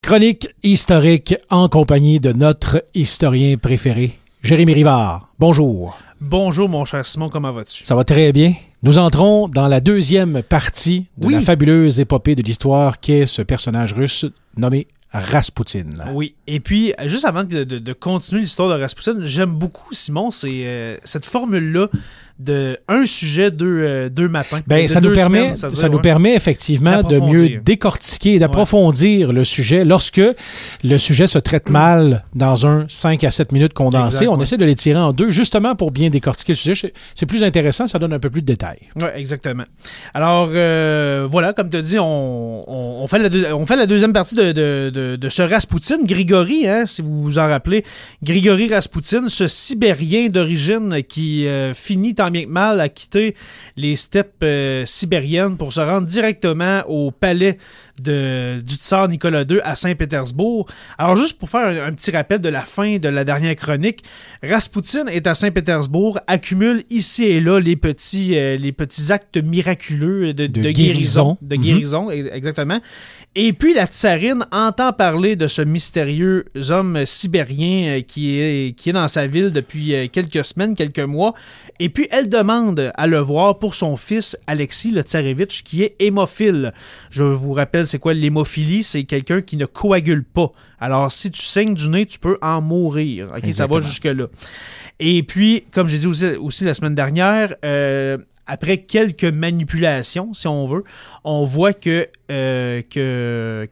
Chronique historique en compagnie de notre historien préféré, Jérémy Rivard. Bonjour. Bonjour mon cher Simon, comment vas-tu? Ça va très bien. Nous entrons dans la deuxième partie de la fabuleuse épopée de l'histoire qu'est ce personnage russe nommé Raspoutine. Oui, et puis, juste avant de continuer l'histoire de Raspoutine, j'aime beaucoup, Simon, c'est cette formule-là de un sujet, deux matins. Ben, ça nous permet effectivement de mieux décortiquer et d'approfondir le sujet. Lorsque le sujet se traite mal dans un 5 à 7 minutes condensé, on essaie de les tirer en deux, justement pour bien décortiquer le sujet. C'est plus intéressant, ça donne un peu plus de détails. Oui, exactement. Alors, voilà, comme tu as dit, on fait la deuxième partie de ce Raspoutine, Grigori, hein, si vous vous en rappelez. Grigori Raspoutine, ce Sibérien d'origine qui finit tant bien que mal à quitter les steppes sibériennes pour se rendre directement au palais du tsar Nicolas II à Saint-Pétersbourg. Alors, juste pour faire un petit rappel de la fin de la dernière chronique, Raspoutine est à Saint-Pétersbourg, accumule ici et là les petits actes miraculeux de guérison. De guérison, exactement. Et puis, la tsarine entend parler de ce mystérieux homme sibérien qui est dans sa ville depuis quelques semaines, quelques mois. Et puis, elle demande à le voir pour son fils, Alexis, le tsarévitch, qui est hémophile. Je vous rappelle, c'est quoi l'hémophilie? C'est quelqu'un qui ne coagule pas. Alors, si tu saignes du nez, tu peux en mourir. Okay? Ça va jusque-là. Et puis, comme j'ai dit aussi la semaine dernière, après quelques manipulations, si on veut, on voit que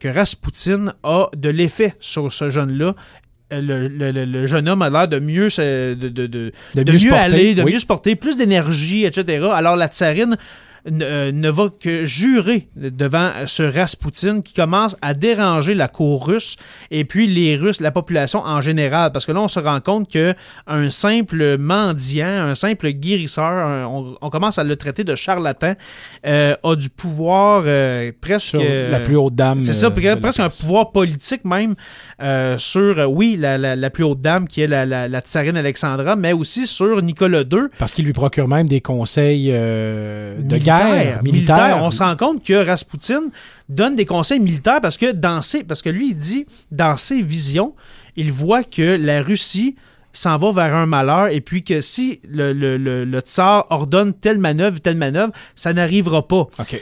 Raspoutine a de l'effet sur ce jeune-là. Le jeune homme a l'air de mieux se porter, plus d'énergie, etc. Alors la tsarine ne va que jurer devant ce Raspoutine qui commence à déranger la cour russe et puis les Russes, la population en général. Parce que là, on se rend compte qu'un simple mendiant, un simple guérisseur, on commence à le traiter de charlatan, a du pouvoir presque... Sur la plus haute dame. C'est ça, presque un pouvoir politique même sur, la plus haute dame qui est la tsarine Alexandra, mais aussi sur Nicolas II. Parce qu'il lui procure même des conseils de guerre. Militaire. On se rend compte que Raspoutine donne des conseils militaires parce que lui, il dit, dans ses visions, il voit que la Russie s'en va vers un malheur et puis que si le tsar ordonne telle manœuvre, ça n'arrivera pas. OK.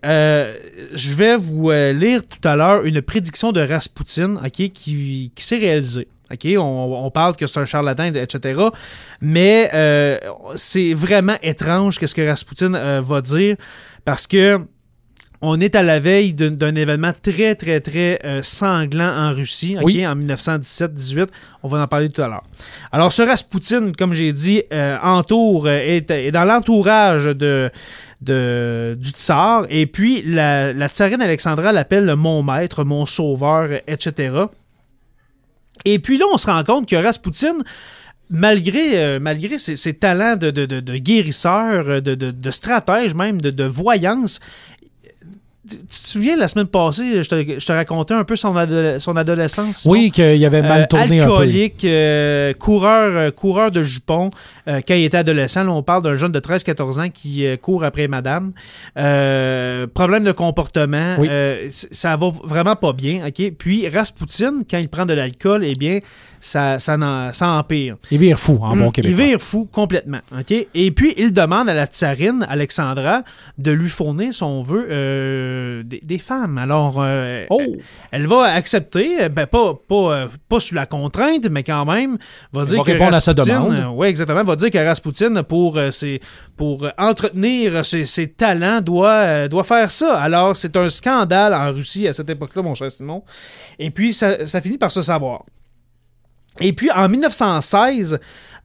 Je vais vous lire tout à l'heure une prédiction de Raspoutine, qui s'est réalisée. Okay, on parle que c'est un charlatan, etc. Mais c'est vraiment étrange ce que Raspoutine va dire parce que on est à la veille d'un événement très, très, très sanglant en Russie, en 1917-18. On va en parler tout à l'heure. Alors, ce Raspoutine, comme j'ai dit, est dans l'entourage du tsar. Et puis, la tsarine Alexandra l'appelle mon maître, mon sauveur, etc. Et puis là, on se rend compte que Raspoutine, malgré ses talents de guérisseur, de stratège même, de voyance, tu te souviens, la semaine passée, je te racontais un peu son adolescence. Oui, qu'il avait mal tourné alcoolique, coureur de jupons. Quand il était adolescent, là, on parle d'un jeune de 13-14 ans qui court après madame. Problème de comportement. Oui. Ça va vraiment pas bien. Okay? Puis Raspoutine, quand il prend de l'alcool, eh bien, ça empire. Il vire fou, en bon québécois. Il vire fou complètement. Okay? Et puis, il demande à la tsarine, Alexandra, de lui fournir, si on veut, des femmes. Alors, elle va accepter, pas sous la contrainte, mais quand même, va répondre à sa demande. Oui, exactement. Va dire que Raspoutine, pour entretenir ses talents, doit faire ça. Alors, c'est un scandale en Russie à cette époque-là, mon cher Simon. Et puis, ça finit par se savoir. Et puis, en 1916,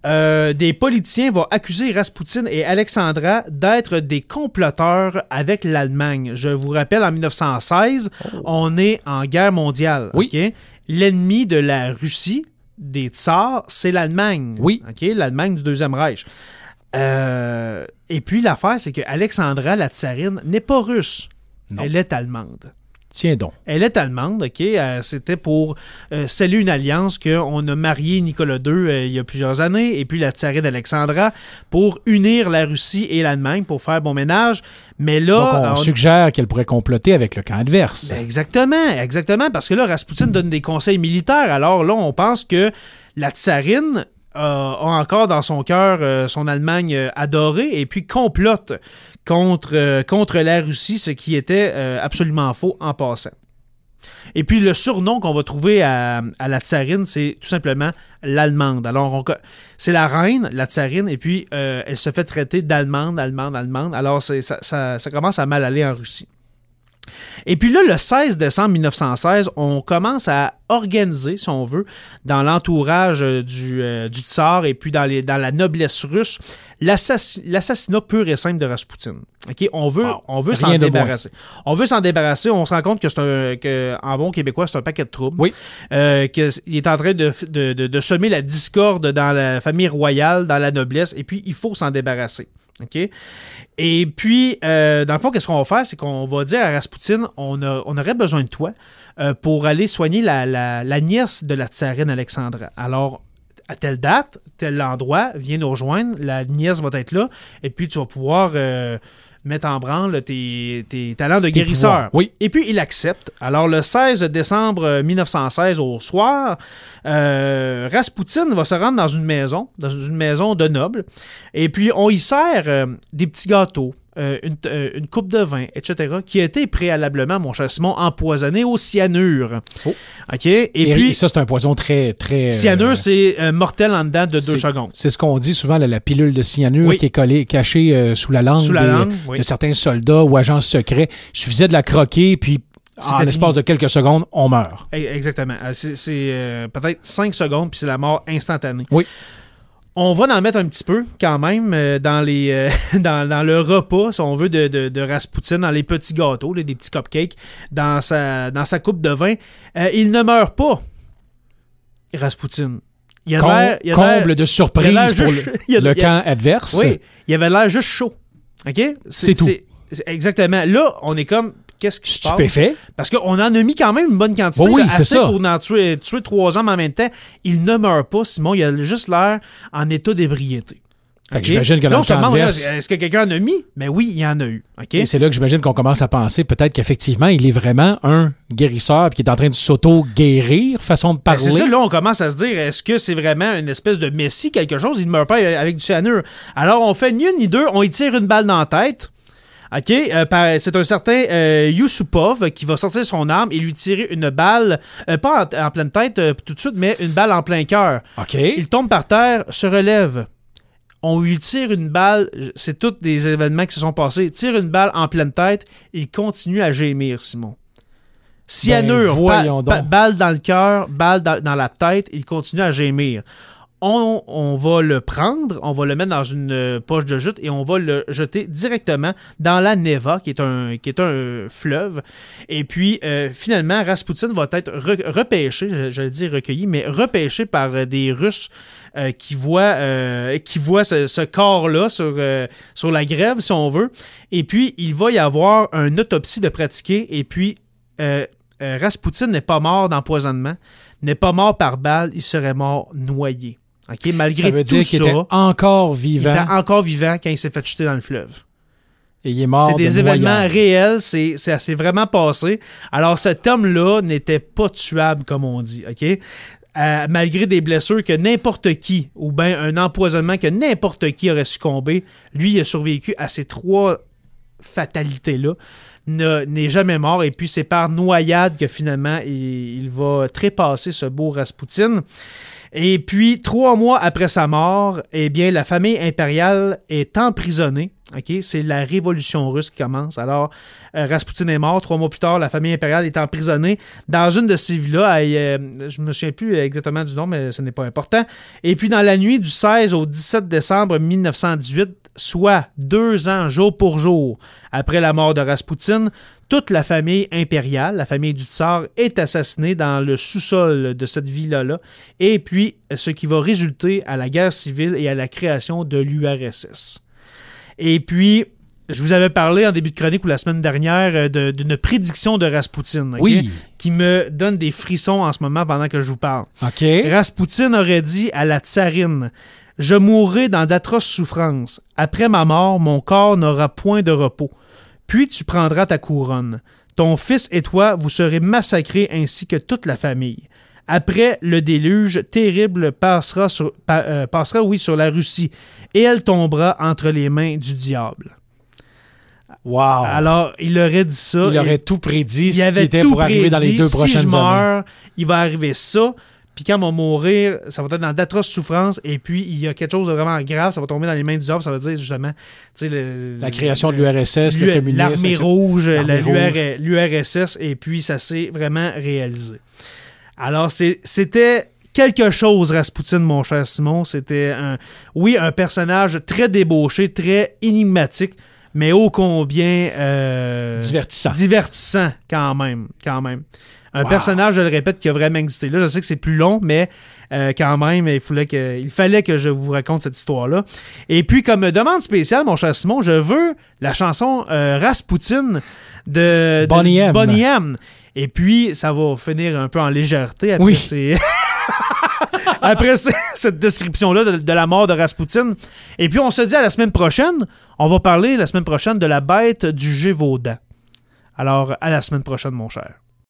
des politiciens vont accuser Raspoutine et Alexandra d'être des comploteurs avec l'Allemagne. Je vous rappelle, en 1916, on est en guerre mondiale. Oui. Okay? L'ennemi de la Russie, des tsars, c'est l'Allemagne. Oui. Okay? L'Allemagne du Deuxième Reich. Et puis, l'affaire, c'est que Alexandra, la tsarine, n'est pas russe. Non. Elle est allemande. Tiens donc. Elle est allemande, OK? C'était pour sceller une alliance qu'on a marié Nicolas II il y a plusieurs années, et puis la tsarine Alexandra, pour unir la Russie et l'Allemagne, pour faire bon ménage. Mais là... Donc, on suggère qu'elle pourrait comploter avec le camp adverse. Exactement, parce que là, Raspoutine donne des conseils militaires. Alors là, on pense que la tsarine a encore dans son cœur son Allemagne adorée, et puis complote contre la Russie, ce qui était absolument faux en passant. Et puis le surnom qu'on va trouver à la tsarine, c'est tout simplement l'allemande. Alors, c'est la reine, la tsarine, et puis elle se fait traiter d'allemande. Alors, ça commence à mal aller en Russie. Et puis là, le 16 décembre 1916, on commence à organiser, si on veut, dans l'entourage du tsar et puis dans la noblesse russe, l'assassinat pur et simple de Raspoutine. Okay? On veut s'en débarrasser. On veut s'en débarrasser. On se rend compte que en bon québécois, c'est un paquet de troubles. Oui. Qu'il est en train de semer la discorde dans la famille royale, dans la noblesse, et puis il faut s'en débarrasser. OK? Et puis, dans le fond, qu'est-ce qu'on va faire? C'est qu'on va dire à Raspoutine, on aurait besoin de toi pour aller soigner la nièce de la tsarine Alexandra. Alors, à telle date, tel endroit, viens nous rejoindre, la nièce va être là, et puis tu vas pouvoir mettre en branle tes talents de guérisseur. Oui. Et puis, il accepte. Alors, le 16 décembre 1916, au soir, Raspoutine va se rendre dans une maison de nobles, et puis on y sert des petits gâteaux, une coupe de vin, etc., qui a été préalablement, mon cher Simon, empoisonné au cyanure. Oh. OK? Et puis, ça, c'est un poison très, très... Cyanure, c'est mortel en dedans de 2 secondes. C'est ce qu'on dit souvent, la pilule de cyanure qui est cachée sous la langue, de certains soldats ou agents secrets. Il suffisait de la croquer, puis en l'espace de quelques secondes, on meurt. Exactement. C'est peut-être 5 secondes, puis c'est la mort instantanée. Oui. On va en mettre un petit peu, quand même, dans le repas, si on veut, de Raspoutine, dans les petits gâteaux, des petits cupcakes, dans sa coupe de vin. Il ne meurt pas, Raspoutine. Comble de surprise pour le camp adverse. Oui, il avait l'air juste chaud. OK? C'est tout. Exactement. Là, on est comme... Qu'est-ce qui se passe? Stupéfait. Parce qu'on en a mis quand même une bonne quantité. Oui, assez c'est ça. Pour en tuer 3 hommes en même temps. Il ne meurt pas, Simon. Il a juste l'air en état d'ébriété. Fait que j'imagine que dans le camp adverse... Est-ce que quelqu'un en a mis? Mais oui, il y en a eu. Okay? Et c'est là que j'imagine qu'on commence à penser peut-être qu'effectivement, il est vraiment un guérisseur qui est en train de s'auto-guérir, façon de parler. C'est ça, là, on commence à se dire, est-ce que c'est vraiment une espèce de messie, quelque chose? Il ne meurt pas avec du cyanure. Alors, on fait ni une ni deux. On y tire une balle dans la tête. OK, c'est un certain Yusupov qui va sortir son arme et lui tirer une balle, pas en pleine tête tout de suite, mais une balle en plein cœur. OK. Il tombe par terre, se relève. On lui tire une balle, c'est tous des événements qui se sont passés. Il tire une balle en pleine tête, il continue à gémir, Simon. Cyanure, balle dans le cœur, balle dans la tête, il continue à gémir. On va le prendre, on va le mettre dans une poche de jute et on va le jeter directement dans la Neva, qui est un fleuve. Et puis, finalement, Raspoutine va être repêché, je le dis recueilli, mais repêché par des Russes qui voient ce corps-là sur la grève, si on veut. Et puis, il va y avoir une autopsie de pratiquer. Et puis, Raspoutine n'est pas mort d'empoisonnement, n'est pas mort par balle, il serait mort noyé. Okay, malgré ça veut dire qu'il était encore vivant. Il était encore vivant quand il s'est fait jeter dans le fleuve. Et il est mort de noyade. C'est des événements réels, ça s'est vraiment passé. Alors cet homme-là n'était pas tuable, comme on dit. Okay? Malgré des blessures que n'importe qui, ou bien un empoisonnement que n'importe qui aurait succombé, lui, il a survécu à ces 3 fatalités-là. N'est jamais mort. Et puis c'est par noyade que finalement, il va trépasser ce beau Raspoutine. Et puis, 3 mois après sa mort, eh bien, la famille impériale est emprisonnée. Okay? C'est la révolution russe qui commence. Alors, Raspoutine est mort. 3 mois plus tard, la famille impériale est emprisonnée dans une de ces villas. Je me souviens plus exactement du nom, mais ce n'est pas important. Et puis, dans la nuit du 16 au 17 décembre 1918, soit 2 ans jour pour jour après la mort de Raspoutine, toute la famille impériale, la famille du tsar, est assassinée dans le sous-sol de cette villa-là. Et puis, ce qui va résulter à la guerre civile et à la création de l'URSS. Et puis, je vous avais parlé en début de chronique ou la semaine dernière d'une prédiction de Raspoutine, oui, qui me donne des frissons en ce moment pendant que je vous parle. Okay. Raspoutine aurait dit à la tsarine: « Je mourrai dans d'atroces souffrances. Après ma mort, mon corps n'aura point de repos. Puis tu prendras ta couronne. Ton fils et toi, vous serez massacrés ainsi que toute la famille. Après, le déluge terrible passera sur la Russie, et elle tombera entre les mains du diable. » Wow. Alors, il aurait dit ça. Il aurait tout prédit ce qui était pour arriver dans les 2 prochaines années. Si je meurs, il va arriver ça. Puis quand on va mourir, ça va être dans d'atroces souffrances. Et puis, il y a quelque chose de vraiment grave. Ça va tomber dans les mains du diable. Ça veut dire justement... la création de l'URSS, le communisme. L'armée rouge, l'URSS. Et puis, ça s'est vraiment réalisé. Alors, c'était... quelque chose, Raspoutine, mon cher Simon. C'était un personnage très débauché, très énigmatique, mais ô combien... divertissant, quand même. Un personnage, je le répète, qui a vraiment existé. Là, je sais que c'est plus long, mais quand même, il fallait que je vous raconte cette histoire-là. Et puis, comme demande spéciale, mon cher Simon, je veux la chanson Raspoutine de Bonnie M. Et puis, ça va finir un peu en légèreté après après cette description-là de la mort de Raspoutine. Et puis, on se dit à la semaine prochaine. On va parler la semaine prochaine de la bête du Gévaudan. Alors, à la semaine prochaine, mon cher.